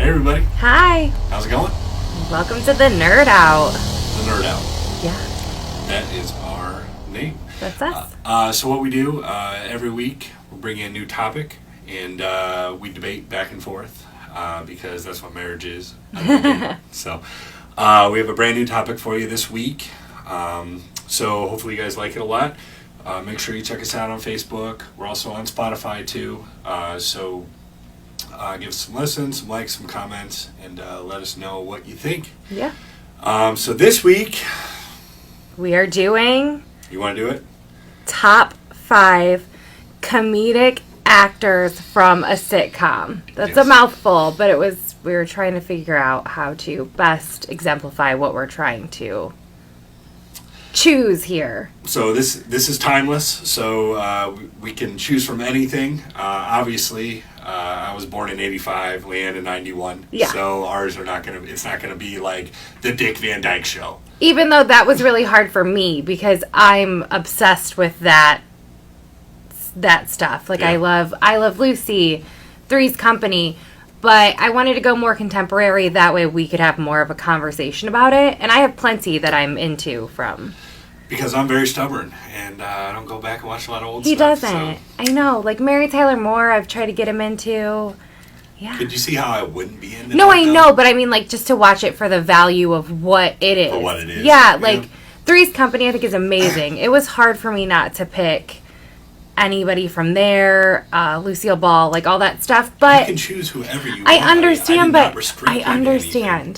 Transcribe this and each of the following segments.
everybody. Hi. How's it going? Welcome to the Nerd Out. The Nerd Out. Yeah. That is our name. That's us. So what we do every week, we'll bring in a new topic, and we debate back and forth because that's what marriage is. So we have a brand new topic for you this week. So hopefully you guys like it a lot. Make sure you check us out on Facebook. We're also on Spotify too. So give us some listens, some likes, some comments, and let us know what you think. Yeah. So this week, we are doing... You want to do it? Top 5 comedic actors from a sitcom. That's a mouthful, but we were trying to figure out how to best exemplify what we're trying to choose here. So this is timeless. So we can choose from anything. Obviously, I was born in '85, LeeAnn in '91. Yeah. So ours are not gonna. It's not gonna be like the Dick Van Dyke Show. Even though that was really hard for me because I'm obsessed with that stuff. Like I love Lucy, Three's Company. But I wanted to go more contemporary. That way we could have more of a conversation about it. And I have plenty that I'm into from. Because I'm very stubborn. And I don't go back and watch a lot of old stuff. He doesn't. So. I know. Like Mary Tyler Moore, I've tried to get him into. Yeah. Could you see how I wouldn't be into No, I know. But I mean, like, just to watch it for the value of what it is. For what it is. Yeah. Like, Three's Company, I think, is amazing. It was hard for me not to pick anybody from there, Lucille Ball, like all that stuff, but you can choose whoever you want. I understand,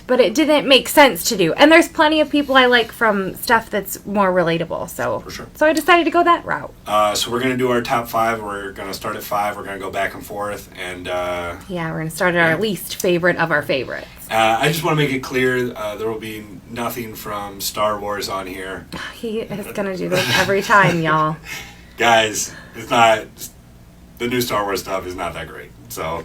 but it didn't make sense to do. And there's plenty of people I like from stuff that's more relatable. So, for sure. So I decided to go that route. So we're gonna do our top 5. We're gonna start at 5. We're gonna go back and forth, and yeah, we're gonna start at our least favorite of our favorites. I just want to make it clear there will be nothing from Star Wars on here. He is gonna do this every time, y'all. Guys, it's not, the new Star Wars stuff is not that great. So,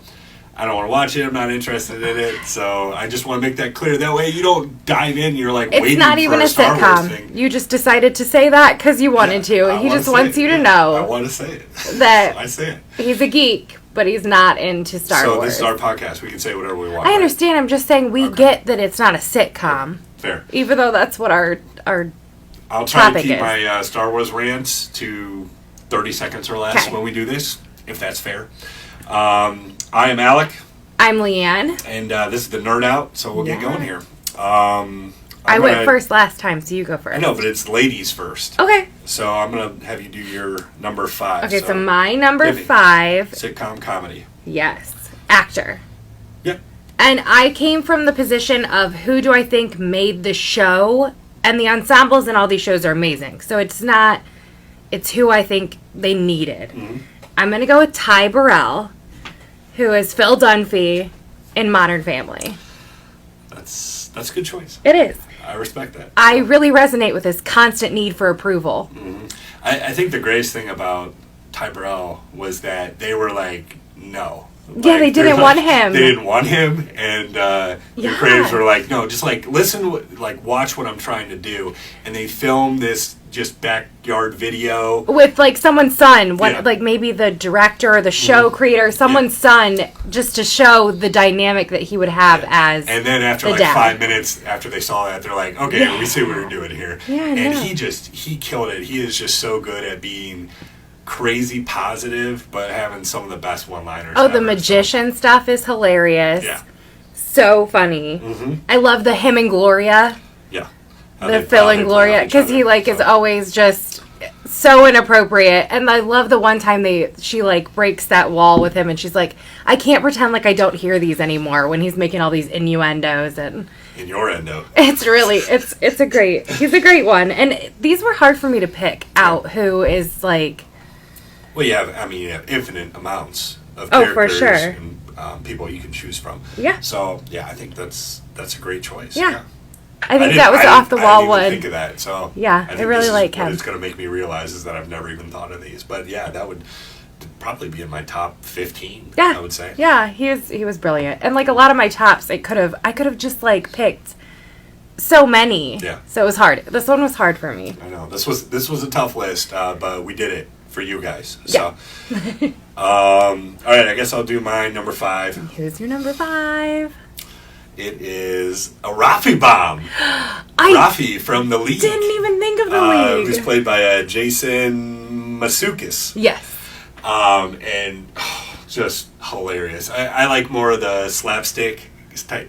I don't want to watch it. I'm not interested in it. So, I just want to make that clear. That way you don't dive in. You're like, waiting for a Star Wars thing. It's not even a sitcom. You just decided to say that because you wanted to. He just wants you to know. I want to say it. That I say it. He's a geek, but he's not into Star Wars. So, this is our podcast. We can say whatever we want. I understand. Right? I'm just saying we get that it's not a sitcom. Fair. Even though that's what our I'll try to keep my Star Wars rants to 30 seconds or less when we do this, if that's fair. I am Alec. I'm LeeAnn. And this is the Nerd Out, so we'll get going here. I went first last time, so you go first. I know, but it's ladies first. Okay. So I'm going to have you do your number 5. Okay, so my number 5. Sitcom comedy. Yes. Actor. Yep. And I came from the position of who do I think made the show, and the ensembles in all these shows are amazing. So it's not... It's who I think they needed. Mm-hmm. I'm going to go with Ty Burrell, who is Phil Dunphy in Modern Family. That's a good choice. It is. I respect that. I really resonate with his constant need for approval. Mm-hmm. I think the greatest thing about Ty Burrell was that they were like, no. Yeah, they didn't want him. They didn't want him, and the creators were like, no, just like listen, like watch what I'm trying to do, and they filmed this just backyard video with like someone's son, like maybe the director or the show creator, someone's son, just to show the dynamic that he would have as. And then after like 5 minutes after they saw that, they're like, okay, we see what we're doing here. Yeah, and he killed it. He is just so good at being crazy positive, but having some of the best one-liners. Oh, the magician stuff is hilarious. Yeah. So funny. Mm-hmm. I love the him and Gloria. Yeah. The Phil and Gloria, because he is always just so inappropriate. And I love the one time she breaks that wall with him, and she's like, I can't pretend like I don't hear these anymore when he's making all these innuendos and. Innuendo. It's really he's a great one. And these were hard for me to pick out who is like. Well, you have infinite amounts of characters for sure. And people you can choose from. Yeah. So, yeah, I think that's a great choice. Yeah. I think that was off the wall one. I didn't even think of that. So yeah, I really like him. What it's going to make me realize is that I've never even thought of these. But yeah, that would probably be in my top 15. Yeah. I would say. Yeah, he was brilliant, and like a lot of my tops, I could have just like picked so many. Yeah. So it was hard. This one was hard for me. I know this was a tough list, but we did it for you guys. So, all right, I guess I'll do my number 5. Who's your number 5? It is a Rafi bomb. Rafi from The League. Didn't even think of The League. Who's played by Jason Masukis. Yes. And just hilarious. I like more of the slapstick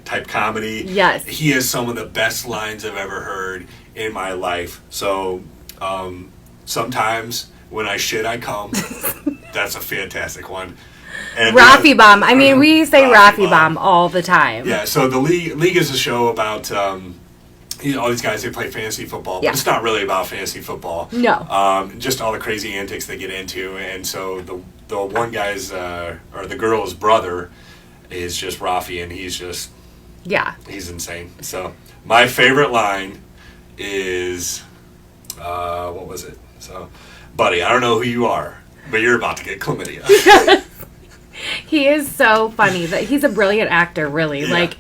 type comedy. Yes. He has some of the best lines I've ever heard in my life. So sometimes when I shit, I come. That's a fantastic one. And Rafi Bomb. I mean, we say Rafi Bomb all the time. Yeah, so The League is a show about all these guys, they play fantasy football, but it's not really about fantasy football. No. Just all the crazy antics they get into. And so the one guy's, or the girl's brother is just Rafi, and he's just... Yeah. He's insane. So my favorite line is... what was it? So, buddy, I don't know who you are, but you're about to get chlamydia. He is so funny. That he's a brilliant actor, really. Yeah. Like,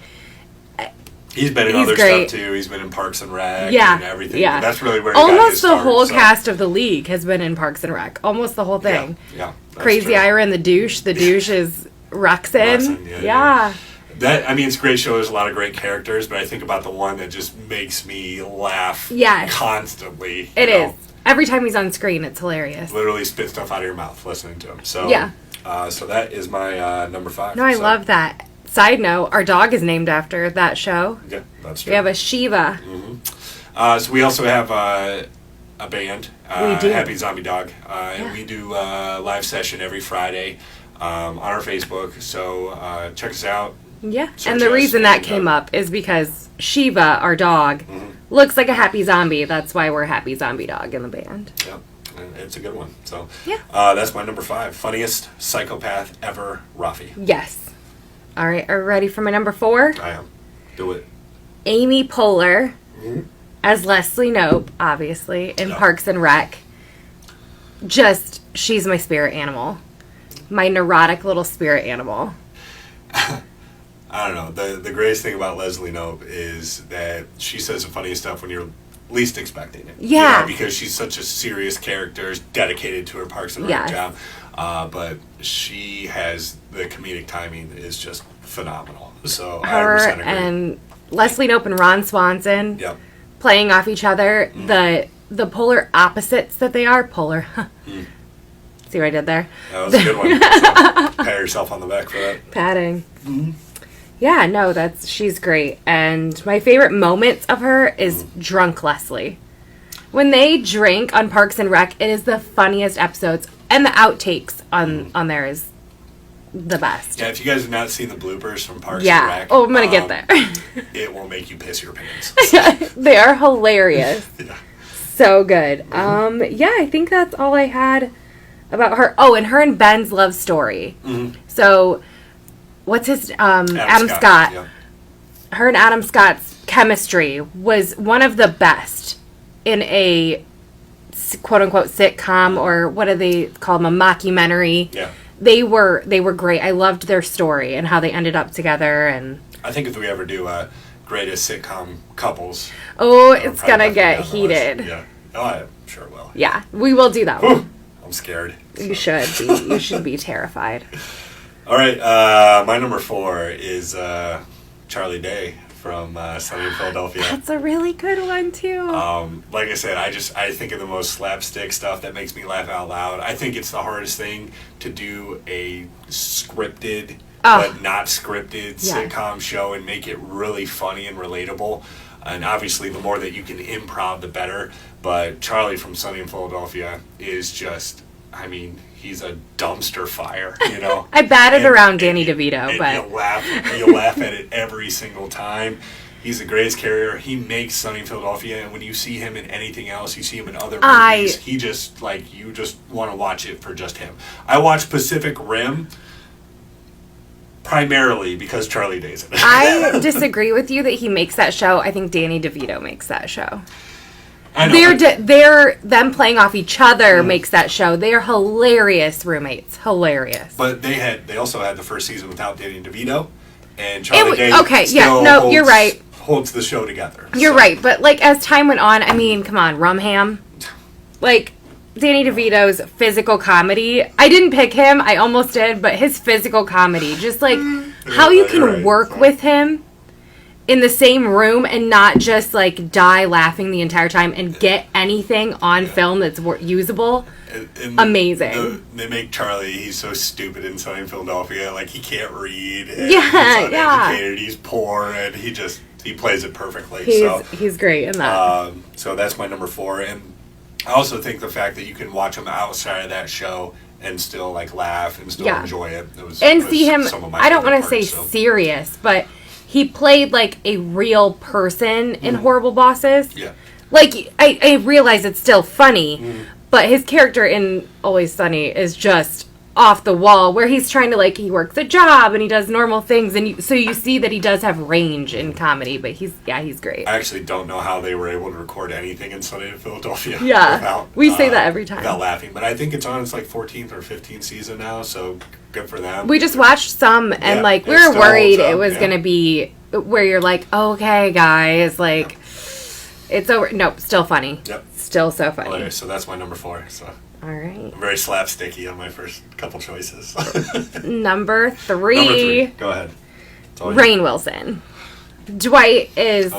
he's been in other stuff too. He's been in Parks and Rec and everything. Yeah. That's really where he got almost his the start, whole cast of The League has been in Parks and Rec. Almost the whole thing. Yeah. Crazy true. Ira and the douche. The douche is Ruxin. Yeah. That, I mean, it's a great show. There's a lot of great characters, but I think about the one that just makes me laugh constantly. It is. Every time he's on screen, it's hilarious. Literally spit stuff out of your mouth listening to him. So yeah. So that is my number 5. No, I love that. Side note, our dog is named after that show. Yeah, that's true. We have a Shiva. Mm-hmm. So we also have a band, we do. Happy Zombie Dog, and we do a live session every Friday on our Facebook. So check us out. Yeah, and the reason that came up is because Shiva, our dog, looks like a happy zombie. That's why we're Happy Zombie Dog in the band. Yep. It's a good one. So yeah, that's my number 5. Funniest psychopath ever, Rafi. Yes. All right, are you ready for my number 4? I am. Do it. Amy Poehler as Leslie Knope, obviously, in Parks and Rec. Just, she's my spirit animal. My neurotic little spirit animal. I don't know. The greatest thing about Leslie Knope is that she says the funniest stuff when you're least expecting it. Yeah. You know, because she's such a serious character, dedicated to her Parks and Rec job. But she has the comedic timing is just phenomenal. So her 100% agree. And Leslie Knope and Ron Swanson playing off each other. The polar opposites that they are. Polar. See what I did there? That was a good one. So, pat yourself on the back for that. Patting. Yeah, no, she's great. And my favorite moments of her is Drunk Leslie. When they drink on Parks and Rec, it is the funniest episodes. And the outtakes on there is the best. Yeah, if you guys have not seen the bloopers from Parks and Rec. Oh, I'm going to get there. It will make you piss your pants. They are hilarious. Yeah. So good. Yeah, I think that's all I had about her. Oh, and her and Ben's love story. So... What's his Adam Scott? Yeah. Her and Adam Scott's chemistry was one of the best in a quote unquote sitcom, or what do they call them, a mockumentary. Yeah. They were great. I loved their story and how they ended up together. And I think if we ever do greatest sitcom couples, it's gonna get heated. Yeah. Oh, I'm sure it will. Yeah, we will do that one. I'm scared. You should be. You should be terrified. All right, my number 4 is Charlie Day from Sunny in Philadelphia. That's a really good one too. Like I said, I think of the most slapstick stuff that makes me laugh out loud. I think it's the hardest thing to do a scripted but not scripted sitcom show and make it really funny and relatable. And obviously, the more that you can improv, the better. But Charlie from Sunny in Philadelphia is just, I mean, he's a dumpster fire, you know. I batted around Danny DeVito, but you'll laugh at it every single time. He's the greatest character. He makes Sunny in Philadelphia, and when you see him in anything else, you see him in other movies. He just you just want to watch it for just him. I watch Pacific Rim primarily because Charlie Day's in it. I disagree with you that he makes that show. I think Danny DeVito makes that show. I know, they're them playing off each other makes that show. They are hilarious roommates. Hilarious. But they also had the first season without Danny DeVito, and Charlie Day you're right. Holds the show together. You're right, but like as time went on, I mean, come on, Rumham. Like Danny DeVito's physical comedy. I didn't pick him. I almost did, but his physical comedy, just like how you can work with him. in the same room and not just like die laughing the entire time and get anything on film that's usable. And amazing. They make Charlie, he's so stupid in Sunny Philadelphia, like he can't read. And yeah, he's uneducated, he's poor, and he plays it perfectly. He's great in that. So that's my number 4. And I also think the fact that you can watch him outside of that show and still like laugh and still enjoy it. See him, I don't want to say serious, but he played like a real person in Horrible Bosses. Yeah. Like, I realize it's still funny, but his character in Always Sunny is just off the wall, where he's trying to, like, he works a job and he does normal things, and so you see that he does have range in comedy, but he's great. I actually don't know how they were able to record anything in Sunny in Philadelphia. Yeah, we say that every time. Without laughing, but I think it's on its, like, 14th or 15th season now, so good for them. We just watched some, and, we were worried it was going to be where you're like, okay, guys, like, it's over. Nope, still funny. Yep. Still so funny. Okay, so that's my number 4, so... All right. I'm very slapsticky on my first couple choices. Number 3. Go ahead. Rainn Wilson. Dwight is.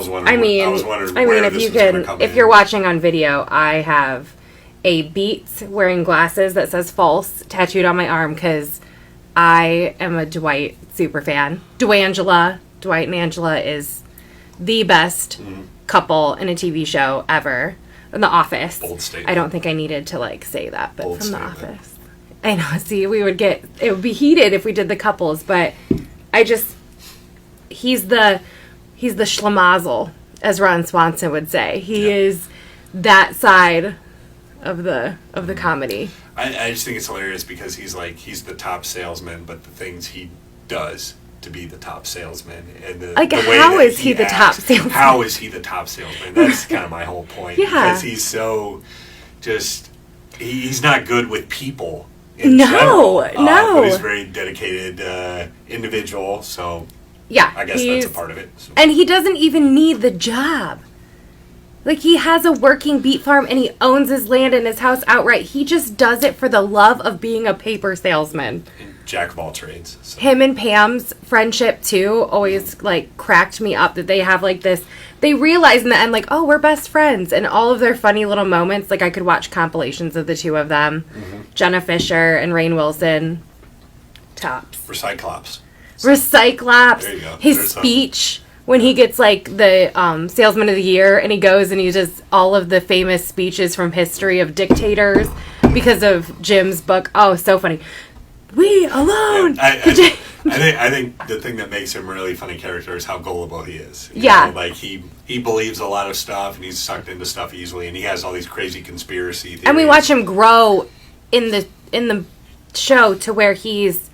If you're watching on video, I have a Beats wearing glasses that says false tattooed on my arm because I am a Dwight super fan. Dwight and Angela is the best couple in a TV show ever. In The Office. Bold statement. I don't think I needed to, like, say that, but from The Office. I know, see, it would be heated if we did the couples, but he's the schlemazel, as Ron Swanson would say. He is that side of the comedy. I just think it's hilarious because he's the top salesman, but the things he does to be the top salesman and how is he the top salesman? How is he the top salesman? That's kind of my whole point. Yeah. Because he's so he's not good with people in general. No. But he's a very dedicated individual, so yeah, I guess that's a part of it. So. And he doesn't even need the job. Like, he has a working beet farm and he owns his land and his house outright. He just does it for the love of being a paper salesman. Jack of all trades. So. Him and Pam's friendship, too, always, like, cracked me up that they have, like, this... They realize in the end, like, oh, we're best friends. And all of their funny little moments, like, I could watch compilations of the two of them. Jenna Fisher and Rainn Wilson. Tops. Recyclops. There you go. His speech... When he gets, like, the Salesman of the Year, and he goes and he does all of the famous speeches from history dictators because of Jim's book. Oh, so funny. We alone! Yeah, I think the thing that makes him a really funny character is how gullible he is. You know, like, he believes a lot of stuff, and he's sucked into stuff easily, and he has all these crazy conspiracy theories. And we watch him grow in the show to where he's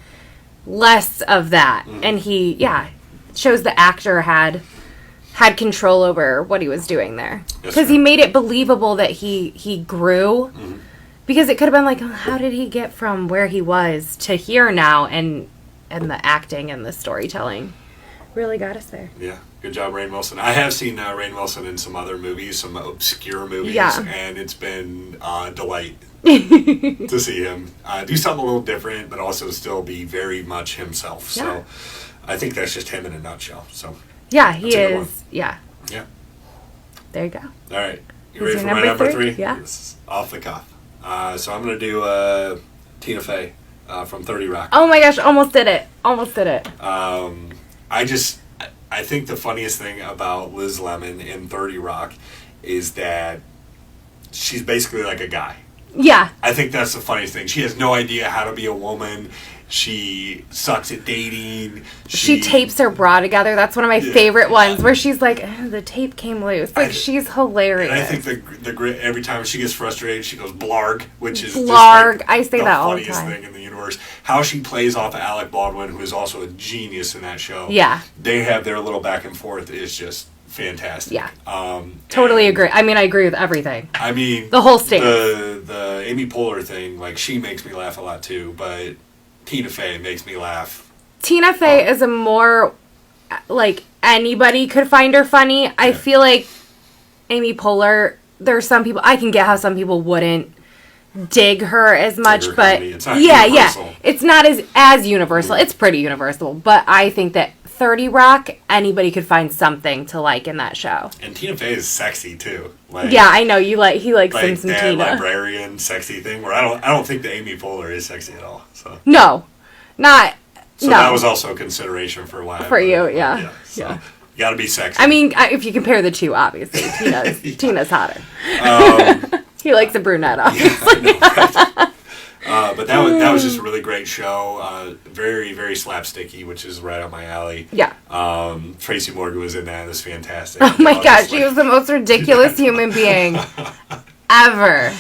less of that. And he, shows the actor had control over what he was doing there because he made it believable that he grew because it could have been like, oh, how did he get from where he was to here now, and the acting and the storytelling really got us there. Yeah, good job, Rainn Wilson. I have seen Rainn Wilson in some other movies, some obscure movies, and it's been a delight to see him do something a little different but also still be very much himself. So I think that's just him in a nutshell. So yeah, he is. Yeah. There you go. All right, you ready for my number 3? Yeah. This is off the cuff. So I'm gonna do Tina Fey from 30 Rock. Oh my gosh! Almost did it. I think the funniest thing about Liz Lemon in 30 Rock is that she's basically like a guy. Yeah. I think that's the funniest thing. She has no idea how to be a woman. She sucks at dating. She tapes her bra together. That's one of my favorite ones, where she's like, the tape came loose. Like, she's hilarious. And I think the grit, every time she gets frustrated, she goes blarg, which is blarg. Just like I say that all the time. The funniest thing in the universe. How she plays off of Alec Baldwin, who is also a genius in that show. Yeah. They have their little back and forth is just fantastic. Yeah. Totally agree. I mean, I agree with everything. I mean, the whole stance. The Amy Poehler thing, like, she makes me laugh a lot too, but Tina Fey makes me laugh. Tina Fey is a more, like, anybody could find her funny. I feel like Amy Poehler, there's some people, I can get how some people wouldn't dig her as much, but it's not universal. It's not as universal. It's pretty universal, but I think that 30 Rock, anybody could find something to like in that show. And Tina Fey is sexy too. Like, yeah, I know he likes like some that Tina. librarian sexy thing. Where I don't think the Amy Poehler is sexy at all. So no, not. So no. that was also a consideration for why. For you, yeah. So you got to be sexy. I mean, if you compare the two, obviously Tina's hotter. He likes a brunette, obviously. But that was just a really great show. Very, very slapsticky, which is right up my alley. Yeah. Tracy Morgan was in that. It was fantastic. Oh my gosh, she was the most ridiculous human being ever.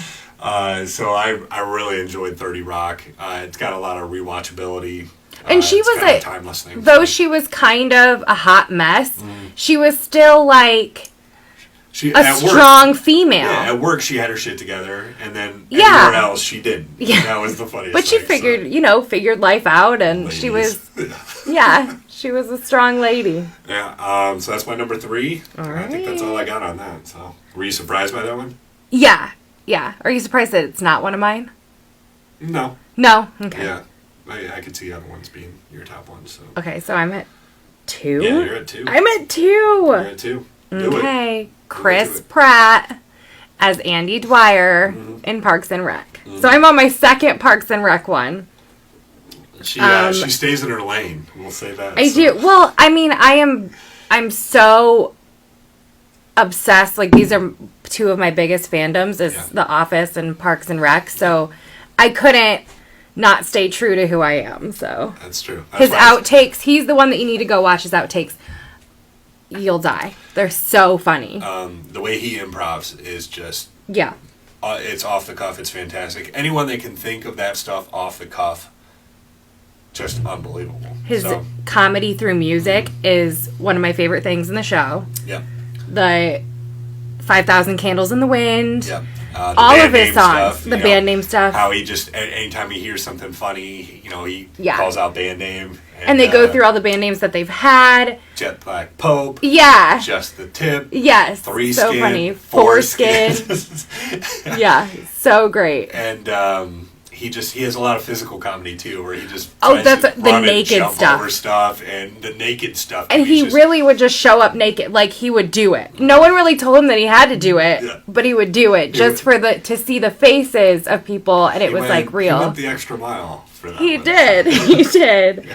So I really enjoyed 30 Rock. It's got a lot of rewatchability. And she was kind of a timeless thing. Though she was kind of a hot mess, she was still like a strong female. Yeah, at work she had her shit together, and then everywhere else she didn't. Yeah. That was the funniest But she thing, figured life out, and she was, she was a strong lady. Yeah, so that's my number 3. All right. I think that's all I got on that. So, were you surprised by that one? Yeah. Are you surprised that it's not one of mine? No. No? Okay. Yeah. I could see other ones being your top ones. So. Okay, so I'm at 2? Yeah, you're at 2. I'm at 2! You're at 2. Okay. Chris Pratt as Andy Dwyer in Parks and Rec. So I'm on my second Parks and Rec one. She stays in her lane. We'll say that. I do. Well, I mean, I'm so obsessed. Like, these are two of my biggest fandoms is The Office and Parks and Rec. So I couldn't not stay true to who I am. So that's true. His outtakes, he's the one that you need to go watch his outtakes. You'll die. They're so funny. The way he improvs is just... Yeah. It's off the cuff. It's fantastic. Anyone that can think of that stuff off the cuff, just unbelievable. His comedy through music is one of my favorite things in the show. Yeah. The 5,000 Candles in the Wind. Yeah. All of his songs. The band name stuff. How he just, anytime he hears something funny, he calls out band name. And they go through all the band names that they've had. Jet Black Pope. Yeah. Just the Tip. Yes. Three so Skin. Funny. Foreskin. Yeah. So great. And he has a lot of physical comedy too, where he just that's the naked stuff. Over stuff and the naked stuff. And he really would just show up naked, like he would do it. No one really told him that he had to do it, but he would do it just to see the faces of people, and it was like real. He went the extra mile for that. He did. He did.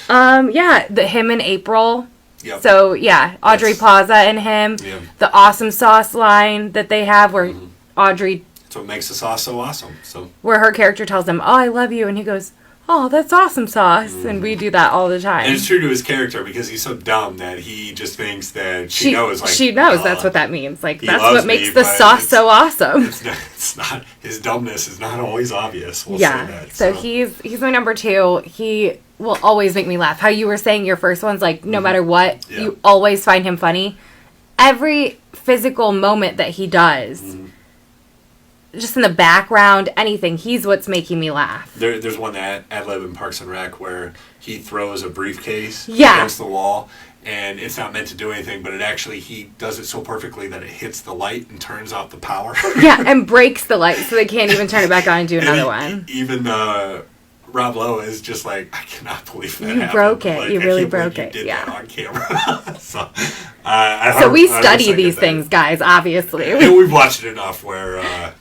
Him and April. Yep. So Audrey Plaza and him. Yep. The awesome sauce line that they have where Audrey. That's what makes the sauce so awesome. So where her character tells him, "Oh, I love you," and he goes, "Oh, that's awesome sauce," and we do that all the time. And it's true to his character because he's so dumb that he just thinks that she knows. Like, she knows that's what that means. Like that's what makes the sauce so awesome. It's not his dumbness is not always obvious. We'll say that, so he's my number 2. He will always make me laugh. How you were saying your first one's like no matter what, you always find him funny. Every physical moment that he does. Just in the background, anything. He's what's making me laugh. There's one that ad lib in Parks and Rec where he throws a briefcase against the wall, and it's not meant to do anything, but he does it so perfectly that it hits the light and turns off the power. And breaks the light so they can't even turn it back on and do another one. Even Rob Lowe is just like, I cannot believe that happened. Broke it. Like, you really broke you it. did that on camera. So we study these things, guys, obviously. And we've watched it enough where...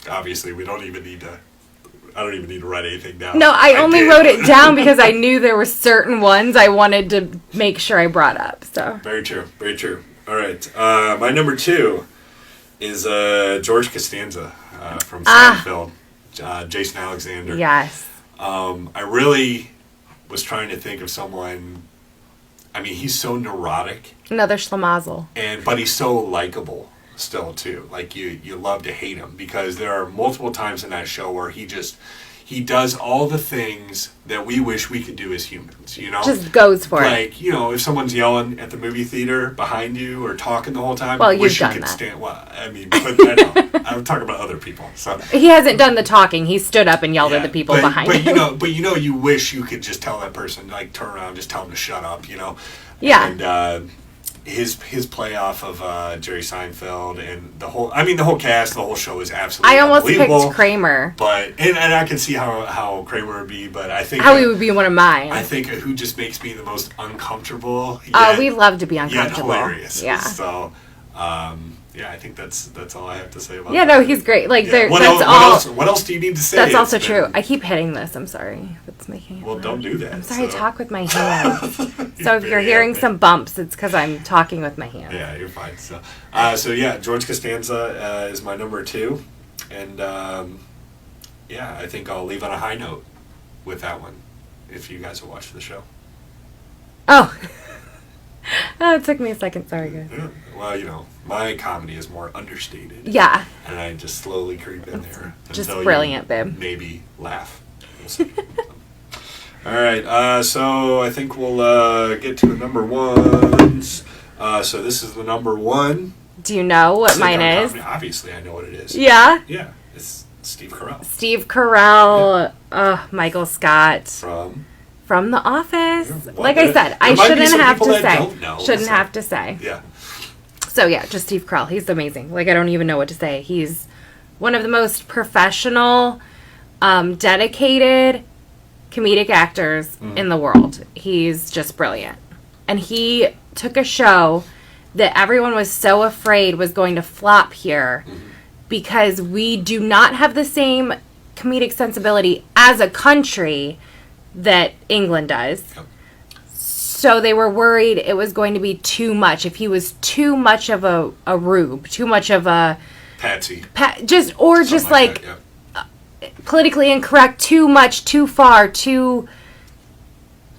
obviously, I don't even need to write anything down. No, I only wrote it down because I knew there were certain ones I wanted to make sure I brought up. So very true, very true. All right, my number 2 is George Costanza from Seinfeld, Jason Alexander. Yes. I really was trying to think of someone. I mean, he's so neurotic. Another schlemazel. But he's so likable. Still too, like you love to hate him because there are multiple times in that show where he does all the things that we wish we could do as humans, just goes for it. Like, if someone's yelling at the movie theater behind you or talking the whole time, well, you've wish done you could that. Stand. Well, I mean, but I know. I'm talking about other people. So he hasn't done the talking. He stood up and yelled at the people behind him. You wish you could just tell that person, like, turn around, and just tell them to shut up, Yeah. And his play off of Jerry Seinfeld and the whole cast, the whole show is absolutely I almost unbelievable. picked Kramer. But and I can see how Kramer would be, but I think he would be one of mine. I think who just makes me the most uncomfortable. We love to be uncomfortable. Hilarious. Yeah. So I think that's all I have to say about that. Yeah, no, he's great. Like what else do you need to say? That's also true. I keep hitting this. I'm sorry if it's making it loud. Don't do that. I'm sorry, I talk with my hands. So if you're hearing some bumps, it's because I'm talking with my hands. Yeah, you're fine. So George Costanza is my number 2. And I think I'll leave on a high note with that one if you guys have watched the show. Oh, it took me a second. Sorry, guys. Yeah. Well, my comedy is more understated. Yeah. And I just slowly creep in there. Just brilliant, babe. Maybe laugh. We'll see. All right. So I think we'll get to the number ones. So this is the number 1. Do you know what mine is? Obviously, I know what it is. Yeah? Yeah. It's Steve Carell. Steve Carell. Yeah. Michael Scott. From The Office. Yeah, like I said, I shouldn't have to say. Shouldn't have to say. Yeah. So yeah, just Steve Carell. He's amazing. Like I don't even know what to say. He's one of the most professional, dedicated comedic actors in the world. He's just brilliant. And he took a show that everyone was so afraid was going to flop here because we do not have the same comedic sensibility as a country that England does. Yep. So they were worried it was going to be too much. If he was too much of a rube, too much of a patsy, politically incorrect, too much, too far, too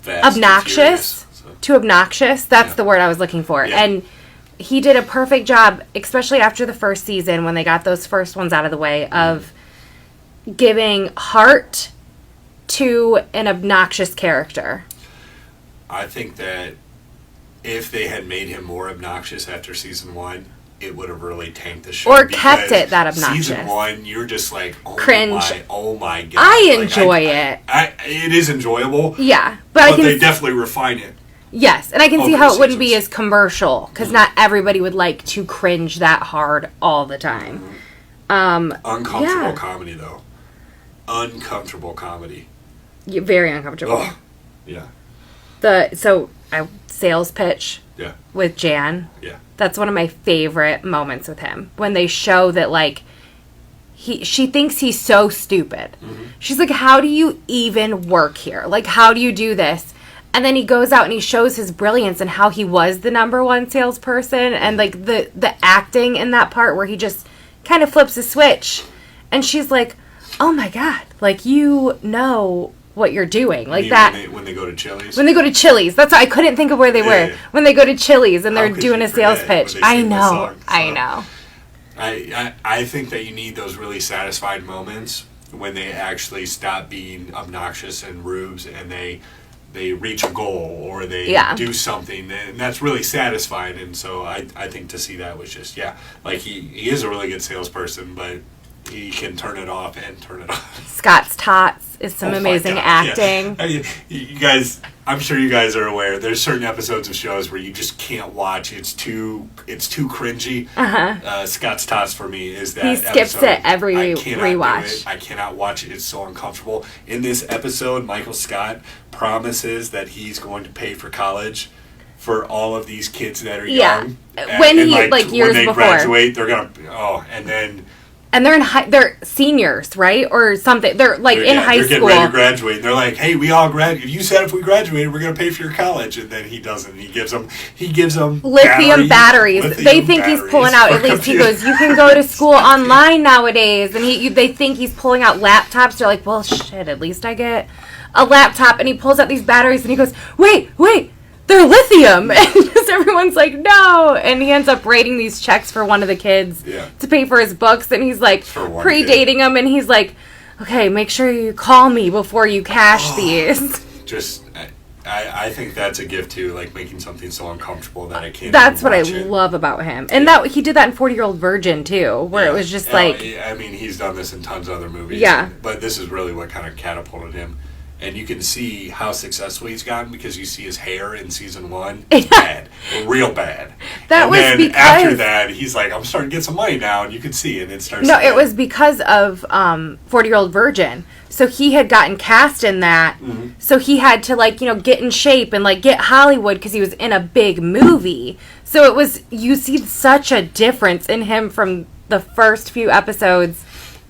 fast, obnoxious. Too obnoxious. That's the word I was looking for. Yeah. And he did a perfect job, especially after the first season when they got those first ones out of the way, of giving heart to an obnoxious character. I think that if they had made him more obnoxious after season 1, it would have really tanked the show. Or kept it that obnoxious. Season 1, you're just like, cringe. Oh my god. I enjoy it. It is enjoyable. Yeah. But they definitely refine it. Yes, and I can see how it wouldn't be as commercial, because not everybody would like to cringe that hard all the time. Uncomfortable comedy, though. Uncomfortable comedy. Very uncomfortable. Oh, yeah. Sales pitch with Jan. Yeah. That's one of my favorite moments with him. When they show that, like, she thinks he's so stupid. Mm-hmm. She's like, how do you even work here? Like, how do you do this? And then he goes out and he shows his brilliance and how he was the number 1 salesperson and, like, the acting in that part where he just kind of flips a switch. And she's like, oh, my God. Like, you know what you're doing. Like that. When they go to Chili's? When they go to Chili's. That's why I couldn't think of where they were. Yeah. When they go to Chili's and they're doing a sales pitch. I know. I know. I think that you need those really satisfied moments when they actually stop being obnoxious and rubes and they reach a goal or they do something, and that's really satisfying. And so I think to see that was just, like he is a really good salesperson, but he can turn it off and turn it on. Scott's Tots is some amazing acting. Yeah. You guys, I'm sure you guys are aware, there's certain episodes of shows where you just can't watch. It's too cringy. Scott's Tots for me is that he skips episode. it every rewatch. I cannot watch it. It's so uncomfortable. In this episode, Michael Scott promises that he's going to pay for college for all of these kids that are young. When years before. Graduate, they're gonna and they're seniors, right? Or something. They're like in high school. They're getting ready to graduate. And they're like, hey, we all graduated. You said if we graduated, we're going to pay for your college. And then he doesn't. He gives them lithium batteries. They think he's pulling out, at least he goes, you can go to school online nowadays. And they think he's pulling out laptops. They're like, well, shit, at least I get a laptop. And he pulls out these batteries and he goes, wait, they're lithium. And just everyone's like, no. And he ends up writing these checks for one of the kids to pay for his books. And he's like predating him. And he's like, okay, make sure you call me before you cash these. Just, I think that's a gift too, like making something so uncomfortable that I can't. That's what I love about him. And that he did that in 40-Year-Old Virgin too, where it was just like. I mean, he's done this in tons of other movies. Yeah. But this is really what kind of catapulted him. And you can see how successful he's gotten because you see his hair in season 1. It's bad. Real bad. That and was then because... after that, he's like, I'm starting to get some money now. And you can see it. And it starts No, it was because of 40-Year-Old Virgin. So he had gotten cast in that. Mm-hmm. So he had to, like, you know, get in shape and, like, get Hollywood because he was in a big movie. So it was... You see such a difference in him from the first few episodes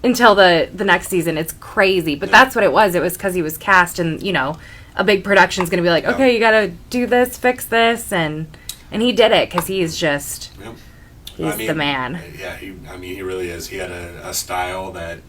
until the next season. It's crazy. But that's what it was. It was because he was cast and, you know, a big production's going to be like, okay, you got to do this, fix this. And he did it because he's just... He's the man. Yeah, he really is. He had a style that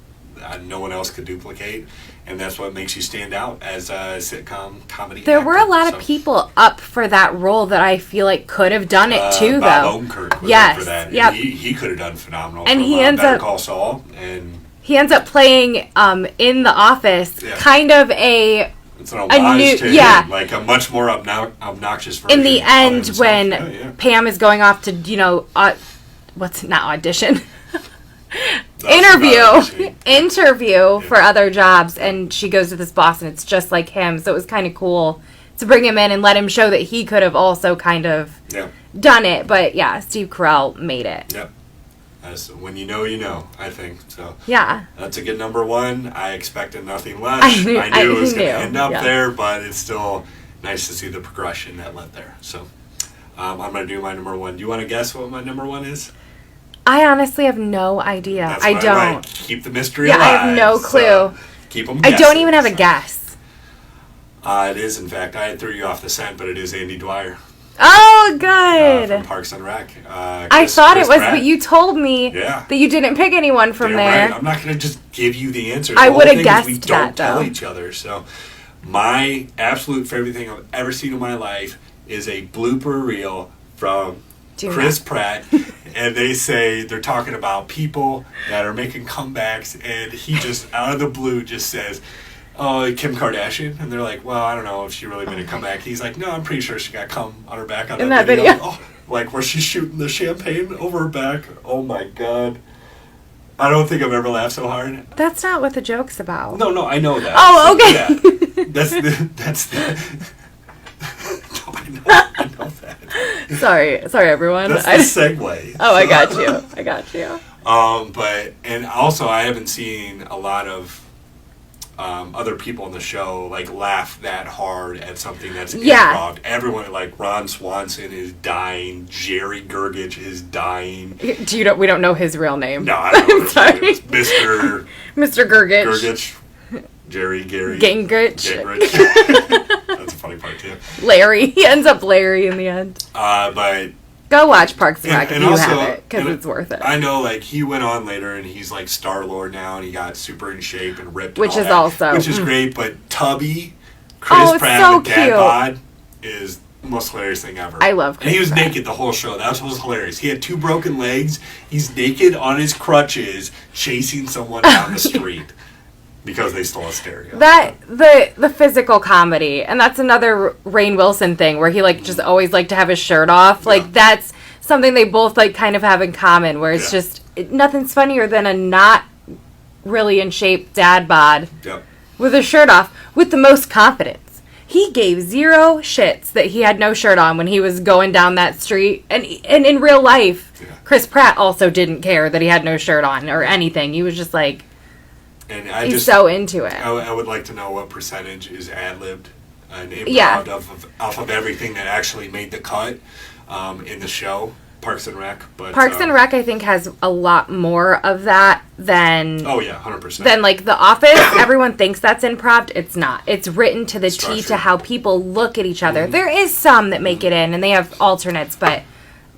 no one else could duplicate. And that's what makes you stand out as a sitcom comedy There actor. were a lot of people up for that role that I feel like could have done it too, Bob though. Odenkirk was up for that. Yep. He could have done phenomenal. And from, he ends Better up... Call Saul. And he ends up playing in The Office, kind of it's an homage to him, like a much more obnoxious version. In the end, when Pam is going off to, you know, what's not audition? interview for other jobs, and she goes to this boss, and it's just like him. So it was kind of cool to bring him in and let him show that he could have also kind of done it. But yeah, Steve Carell made it. Yep. When you know, I think. So yeah. That's a good number 1. I expected nothing less. I knew it was going to end up there, but it's still nice to see the progression that led there. So I'm going to do my number 1. Do you want to guess what my number 1 is? I honestly have no idea. That's I don't. Right. Keep the mystery alive. I have no clue. So keep them guessing. I don't even have a guess. It is, in fact, I threw you off the scent, but it is Andy Dwyer. Oh, good. From Parks and Rec. I thought it was, Pratt. but you told me that you didn't pick anyone from there. Right. I'm not going to just give you the answer. I would have guessed we that, don't though. tell each other. So my absolute favorite thing I've ever seen in my life is a blooper reel from Chris Pratt, and they're talking about people that are making comebacks, and he just out of the blue just says, "Oh, Kim Kardashian," and they're like, "Well, I don't know if she really made a comeback." He's like, "No, I'm pretty sure she got cum on her back on that video." Oh, like where she's shooting the champagne over her back. Oh my god! I don't think I've ever laughed so hard. That's not what the joke's about. No, I know that. Oh, okay. Yeah, that's the. I know that. Sorry, everyone. That's the segue. Oh, I got you. But and also I haven't seen a lot of other people in the show like laugh that hard at something that's improv. Everyone, like Ron Swanson is dying, Jerry Gergich is dying. We don't know his real name. No, I don't know. Sorry. Mr. Gergich. Gary. Gingrich. That's a funny part too. Larry. He ends up Larry in the end. But go watch Parks and Rec if you also, have it, because it's worth it. I know, like, he went on later and he's like Star-Lord now, and he got super in shape and ripped, which is great. But Tubby, Chris Pratt, so and Dad Bod is the most hilarious thing ever. I love Chris And he was Pratt. naked the whole show. That was hilarious. He had 2 broken legs. He's naked on his crutches, chasing someone down the street. Because they stole a stereo. The physical comedy, and that's another Rainn Wilson thing where he just always liked to have his shirt off. Like that's something they both kind of have in common. Where it's just nothing's funnier than a not really in shape dad bod with his shirt off with the most confidence. He gave 0 shits that he had no shirt on when he was going down that street, and in real life, Chris Pratt also didn't care that he had no shirt on or anything. He was just like. And he's so into it. I would like to know what percentage is ad-libbed and improv off of everything that actually made the cut in the show, Parks and Rec. But Parks and Rec, I think, has a lot more of that than... Oh, yeah, 100%. Than, The Office. Everyone thinks that's improv. It's not. It's written to the T to how people look at each other. Mm-hmm. There is some that make it in, and they have alternates, but...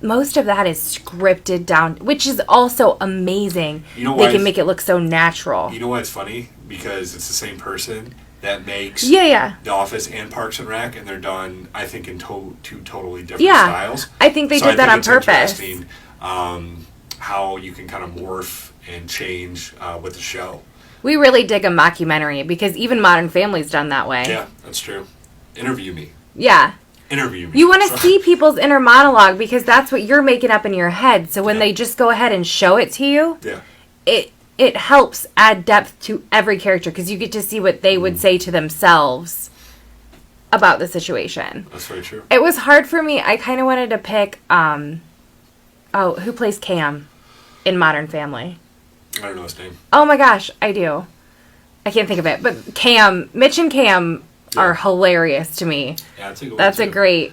Most of that is scripted down, which is also amazing. They can make it look so natural. You know why it's funny? Because it's the same person that makes The Office and Parks and Rec, and they're done, I think, in 2 totally different styles. I think they did that on purpose. Interesting how you can kind of morph and change with the show. We really dig a mockumentary because even Modern Family's done that way. Yeah, that's true. Interview me. Yeah. Interview me. You want to see people's inner monologue because that's what you're making up in your head. So when they just go ahead and show it to you, it helps add depth to every character because you get to see what they would say to themselves about the situation. That's very true. It was hard for me. I kind of wanted to pick, who plays Cam in Modern Family? I don't know his name. Oh my gosh, I do. I can't think of it. But Cam, Mitch and Cam are hilarious to me. Yeah, that's a good one. That's a great...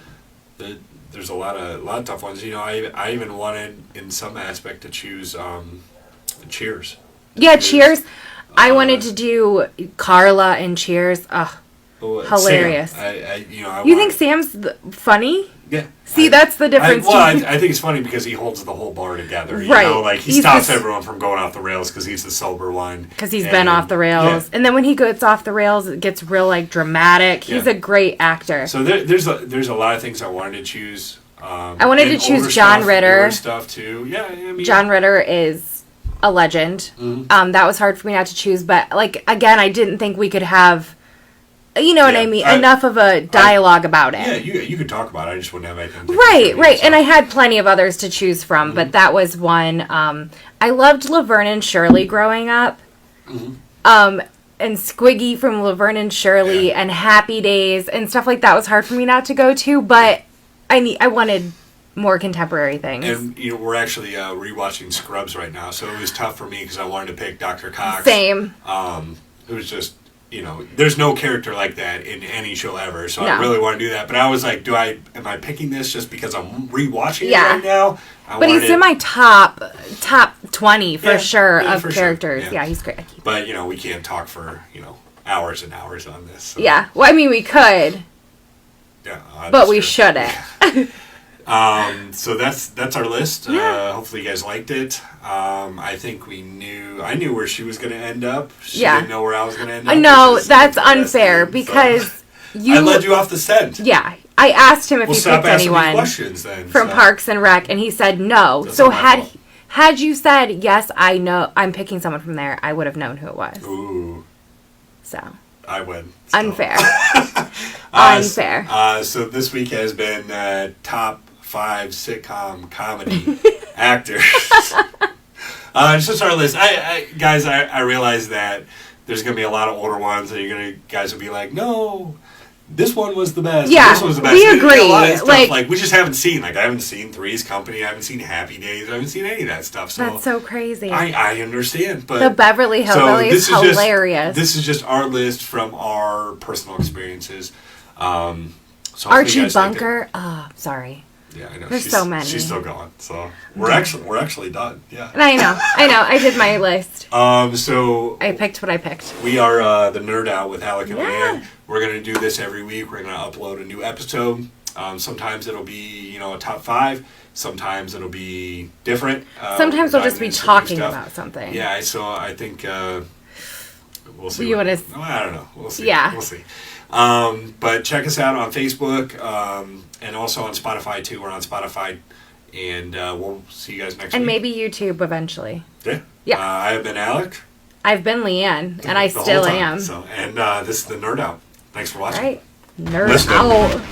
There's a lot of tough ones. You know, I even wanted, in some aspect, to choose Cheers. Yeah, Cheers. I wanted to do Carla and Cheers. Ugh. Hilarious. Sam. You think Sam's funny? Yeah. See, that's the difference. I think it's funny because he holds the whole bar together. You know, like he stops everyone from going off the rails because he's the sober one. Because he's been off the rails, and then when he gets off the rails, it gets real like dramatic. He's a great actor. So there's a lot of things I wanted to choose. I wanted to choose John Ritter. Stuff too. Yeah, I mean, John Ritter is a legend. Mm-hmm. That was hard for me not to choose, but like again, I didn't think we could have. You know what I mean? Enough of a dialogue about it. Yeah, you could talk about it. I just wouldn't have anything. Right. And I had plenty of others to choose from, but that was one. I loved Laverne and Shirley growing up. Mm-hmm. And Squiggy from Laverne and Shirley and Happy Days and stuff like that was hard for me not to go to, but I wanted more contemporary things. And, we're actually rewatching Scrubs right now, so it was tough for me because I wanted to pick Dr. Cox. Same. It was just... there's no character like that in any show ever, so I really want to do that. But I was like, am I picking this just because I'm rewatching it right now? But he's in my top 20 for sure of characters. Sure. Yeah, he's great. But, we can't talk for, hours and hours on this. So. Yeah, well, I mean, we could. Yeah. But we shouldn't. So that's our list. Yeah. Hopefully you guys liked it. I think I knew where she was going to end up. She didn't know where I was going to end up. No, that's unfair because I led you off the scent. Yeah. I asked him if he picked anyone questions then, from Parks and Rec, and he said no. So had you said, yes, I know, I'm picking someone from there, I would have known who it was. Ooh. So. I win. So. Unfair. Unfair. So this week has been top 5 sitcom comedy actors. It's just our list. Guys, I realize that there's going to be a lot of older ones that guys will be like, no, this one was the best. Yeah, this one was the best. We agree. A lot of stuff, like we just haven't seen. Like I haven't seen Three's Company. I haven't seen Happy Days. I haven't seen any of that stuff. So that's so crazy. I understand, but the Beverly Hillbillies is hilarious. This is just our list from our personal experiences. So Archie Bunker. Sorry. Yeah, I know. There's so many. She's still going. So we're actually done. Yeah. I know. I did my list. So I picked what I picked. We are the Nerd Out with Alec LeeAnn. We're gonna do this every week. We're gonna upload a new episode. Sometimes it'll be a top 5. Sometimes it'll be different. Sometimes we'll just be talking about something. Yeah. So I think we'll see. You want to? I don't know. We'll see. Yeah. We'll see. But check us out on Facebook and also on Spotify too. We're on Spotify, and we'll see you guys next week. And maybe YouTube eventually. Yeah. Yeah. I have been Alec. I've been LeeAnn, and I still am. So, and this is the Nerd Out. Thanks for watching. All right. Nerd out.